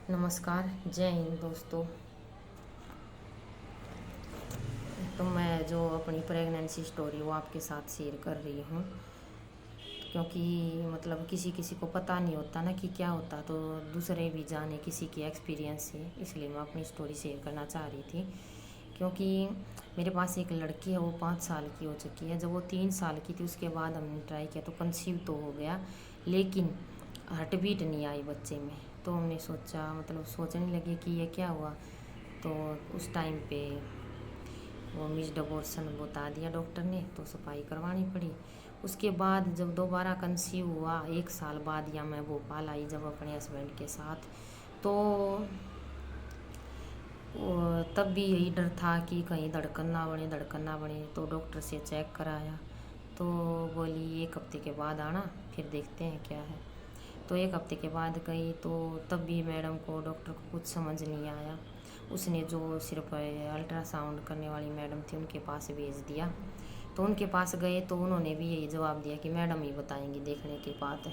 नमस्कार, जय हिंद दोस्तों। तो मैं जो अपनी प्रेगनेंसी स्टोरी वो आपके साथ शेयर कर रही हूँ, क्योंकि मतलब किसी किसी को पता नहीं होता ना कि क्या होता, तो दूसरे भी जाने किसी की एक्सपीरियंस से, इसलिए मैं अपनी स्टोरी शेयर करना चाह रही थी। क्योंकि मेरे पास एक लड़की है, वो 5 साल की हो चुकी है। जब वो 3 साल की थी उसके बाद हमने ट्राई किया तो कंसीव तो हो गया, लेकिन हार्ट बीट नहीं आई बच्चे में। तो हमने सोचा, मतलब सोचने लगे कि ये क्या हुआ। तो उस टाइम पे वो मिस्ड अबॉर्शन बता दिया डॉक्टर ने, तो सफाई करवानी पड़ी। उसके बाद जब दोबारा कंसीव हुआ 1 साल बाद, या मैं भोपाल आई जब अपने हस्बैंड के साथ, तो तब भी यही डर था कि कहीं धड़कन ना बढ़े। तो डॉक्टर से चेक कराया, तो बोली 1 हफ्ते के बाद आना, फिर देखते हैं क्या है। तो 1 हफ्ते के बाद गई, तो तब भी मैडम को, डॉक्टर को कुछ समझ नहीं आया। उसने जो सिर्फ अल्ट्रासाउंड करने वाली मैडम थी उनके पास भेज दिया। तो उनके पास गए तो उन्होंने भी यही जवाब दिया कि मैडम ही बताएंगी देखने के बाद।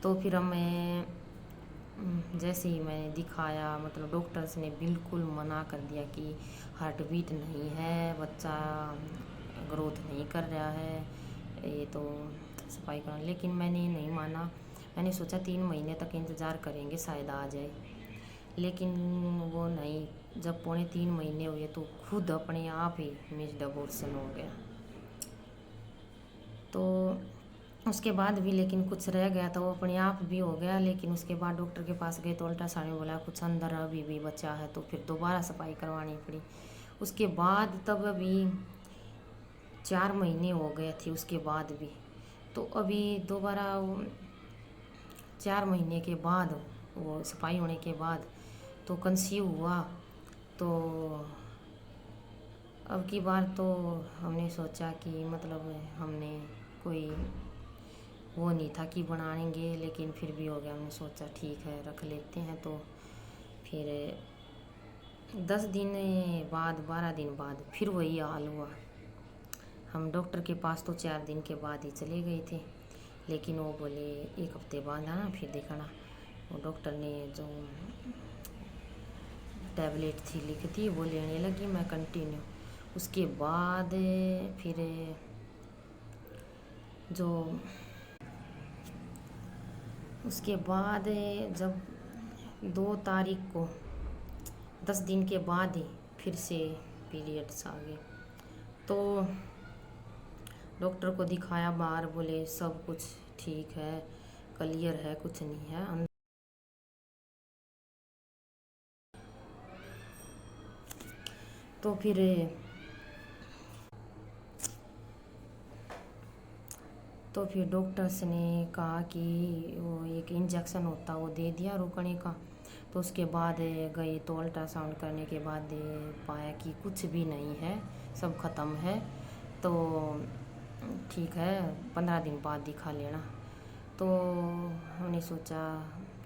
तो फिर हमें जैसे ही मैंने दिखाया, मतलब डॉक्टर्स ने बिल्कुल मना कर दिया कि हार्ट बीट नहीं है, बच्चा ग्रोथ नहीं कर रहा है, ये तो सफाई करना। लेकिन मैंने नहीं माना। मैंने सोचा 3 महीने तक इंतज़ार करेंगे, शायद आ जाए। लेकिन वो नहीं, जब 3.25 महीने हुए तो खुद अपने आप ही मिस्ड अबॉर्शन हो गया। तो उसके बाद भी लेकिन कुछ रह गया था, वो अपने आप भी हो गया। लेकिन उसके बाद डॉक्टर के पास गए तो अल्ट्रासाउंड में बोला कुछ अंदर अभी भी बचा है, तो फिर दोबारा सफाई करवानी पड़ी। उसके बाद तब अभी 4 महीने हो गए थे उसके बाद भी। तो अभी दोबारा 4 महीने के बाद, वो सफाई होने के बाद तो कंसीव हुआ। तो अब की बार तो हमने सोचा कि मतलब हमने कोई वो नहीं था कि बनाएंगे, लेकिन फिर भी हो गया। हमने सोचा ठीक है रख लेते हैं। तो फिर 10 दिन बाद, 12 दिन बाद फिर वही हाल हुआ। हम डॉक्टर के पास तो 4 दिन के बाद ही चले गए थे, लेकिन वो बोले 1 हफ्ते बाद आना फिर दिखाना। वो डॉक्टर ने जो टैबलेट थी लिखी थी वो लेने लगी मैं कंटिन्यू। उसके बाद फिर जो उसके बाद जब 2 तारीख को, 10 दिन के बाद ही फिर से पीरियड्स आ गए। तो डॉक्टर को दिखाया बाहर, बोले सब कुछ ठीक है, क्लियर है, कुछ नहीं है। तो फिर डॉक्टर्स ने कहा कि वो एक इंजेक्शन होता वो दे दिया रुकने का। तो उसके बाद गई तो अल्ट्रासाउंड करने के बाद पाया कि कुछ भी नहीं है, सब ख़त्म है। तो ठीक है, 15 दिन बाद दिखा लेना। तो हमने सोचा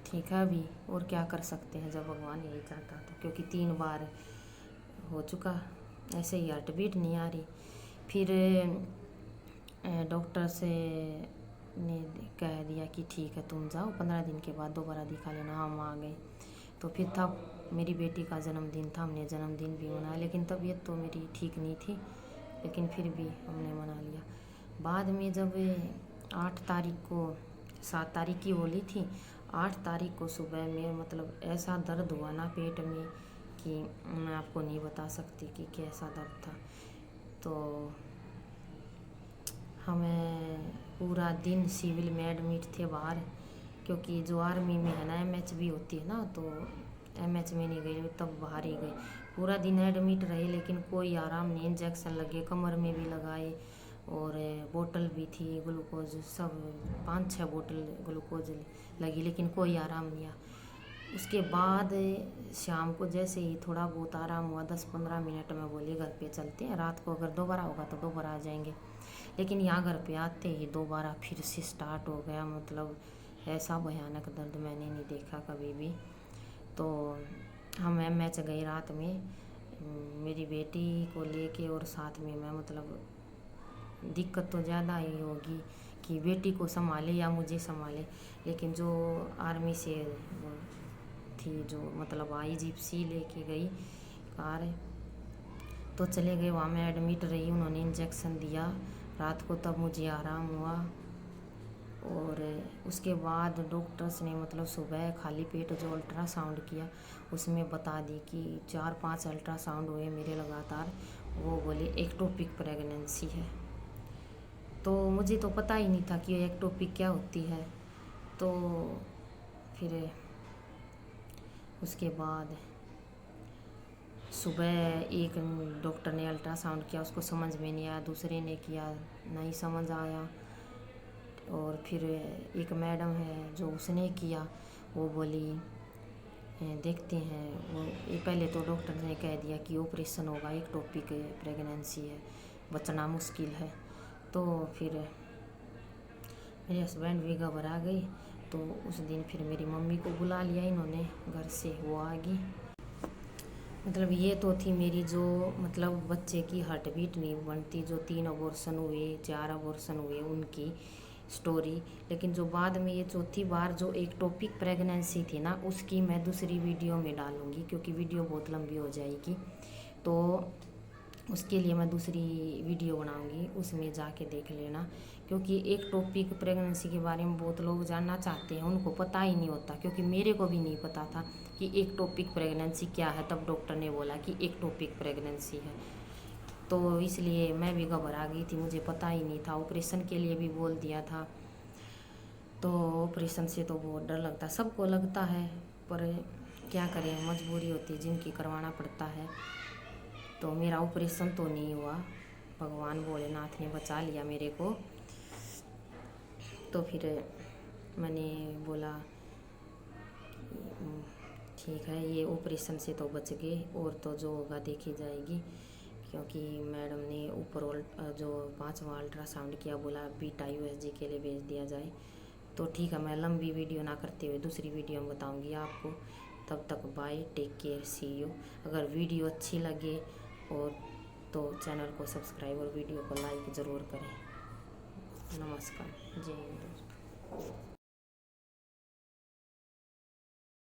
ठीक है अभी और क्या कर सकते हैं, जब भगवान यही चाहता था। क्योंकि 3 बार हो चुका, ऐसे ही हार्ट बीट नहीं आ रही। फिर डॉक्टर से ने कह दिया कि ठीक है तुम जाओ, 15 दिन के बाद दोबारा दिखा लेना। हम आ गए। तो फिर था मेरी बेटी का जन्मदिन था, हमने जन्मदिन भी मनाया। लेकिन तबीयत तो मेरी ठीक नहीं थी, लेकिन फिर भी हमने मना लिया। बाद में जब 8 तारीख को, 7 तारीख की होली थी, 8 तारीख को सुबह में मतलब ऐसा दर्द हुआ ना पेट में कि मैं आपको नहीं बता सकती कि कैसा दर्द था। तो हमें पूरा दिन सिविल में एडमिट थे बाहर, क्योंकि जो आर्मी में है ना एमएच भी होती है ना, तो एमएच में नहीं गई तब बाहर ही गए। पूरा दिन एडमिट रहे, लेकिन कोई आराम नहीं। इंजेक्शन लगे, कमर में भी लगाए, और बोतल भी थी ग्लूकोज, सब 5-6 बोतल ग्लूकोज लगी, लेकिन कोई आराम नहीं आया। उसके बाद शाम को जैसे ही थोड़ा बहुत आराम हुआ, 10-15 मिनट में बोले घर पे चलते हैं, रात को अगर दोबारा होगा तो दोबारा आ जाएंगे। लेकिन यहाँ घर पे आते ही दोबारा फिर से स्टार्ट हो गया। मतलब ऐसा भयानक दर्द मैंने नहीं देखा कभी भी। तो हम मैच गई रात में, मेरी बेटी को लेके, और साथ में मैं। मतलब दिक्कत तो ज़्यादा ही होगी कि बेटी को संभाले या मुझे संभाले, लेकिन जो आर्मी से थी जो मतलब आई जिप्सी लेके गई कार, तो चले गए वहाँ। मैं एडमिट रही, उन्होंने इंजेक्शन दिया रात को, तब मुझे आराम हुआ। और उसके बाद डॉक्टर्स ने मतलब सुबह खाली पेट जो अल्ट्रासाउंड किया उसमें बता दी कि 4-5 अल्ट्रासाउंड हुए मेरे लगातार, वो बोले एक्टोपिक प्रेगनेंसी है। तो मुझे तो पता ही नहीं था कि एक्टोपिक क्या होती है। तो फिर उसके बाद सुबह एक डॉक्टर ने अल्ट्रासाउंड किया, उसको समझ में नहीं आया, दूसरे ने किया, नहीं समझ आया। और फिर एक मैडम है जो उसने किया, वो बोली देखते हैं। वो पहले तो डॉक्टर ने कह दिया कि ऑपरेशन होगा, एक्टोपिक प्रेगनेंसी है, बचना मुश्किल है। तो फिर मेरे हस्बैंड भी घबरा गई। तो उस दिन फिर मेरी मम्मी को बुला लिया इन्होंने घर से, वो आ गई। मतलब ये तो थी मेरी जो मतलब बच्चे की हार्ट बीट नहीं बनती, जो 3 अबॉर्शन हुए, 4 अबॉर्शन हुए, उनकी स्टोरी। लेकिन जो बाद में ये चौथी बार जो एक्टोपिक प्रेगनेंसी थी ना, उसकी मैं दूसरी वीडियो में डालूँगी, क्योंकि वीडियो बहुत लंबी हो जाएगी। तो उसके लिए मैं दूसरी वीडियो बनाऊंगी, उसमें जाके देख लेना। क्योंकि एक्टोपिक प्रेगनेंसी के बारे में बहुत लोग जानना चाहते हैं, उनको पता ही नहीं होता, क्योंकि मेरे को भी नहीं पता था कि एक्टोपिक प्रेगनेंसी क्या है। तब डॉक्टर ने बोला कि एक्टोपिक प्रेगनेंसी है, तो इसलिए मैं भी घबरा गई थी, मुझे पता ही नहीं था। ऑपरेशन के लिए भी बोल दिया था। तो ऑपरेशन से तो बहुत डर लगता है, सबको लगता है, पर क्या करें, मजबूरी होती है, जिनकी करवाना पड़ता है। तो मेरा ऑपरेशन तो नहीं हुआ, भगवान भोलेनाथ ने बचा लिया मेरे को। तो फिर मैंने बोला ठीक है, ये ऑपरेशन से तो बच गए, और तो जो होगा देखी जाएगी। क्योंकि मैडम ने ऊपर जो 5वां अल्ट्रासाउंड किया, बोला बीटा USG के लिए भेज दिया जाए। तो ठीक है, मैं लंबी वीडियो ना करते हुए दूसरी वीडियो में बताऊंगी आपको। तब तक bye, take care, see you. अगर वीडियो अच्छी लगे और तो चैनल को सब्सक्राइब और वीडियो को लाइक ज़रूर करें। नमस्कार, जय हिंद।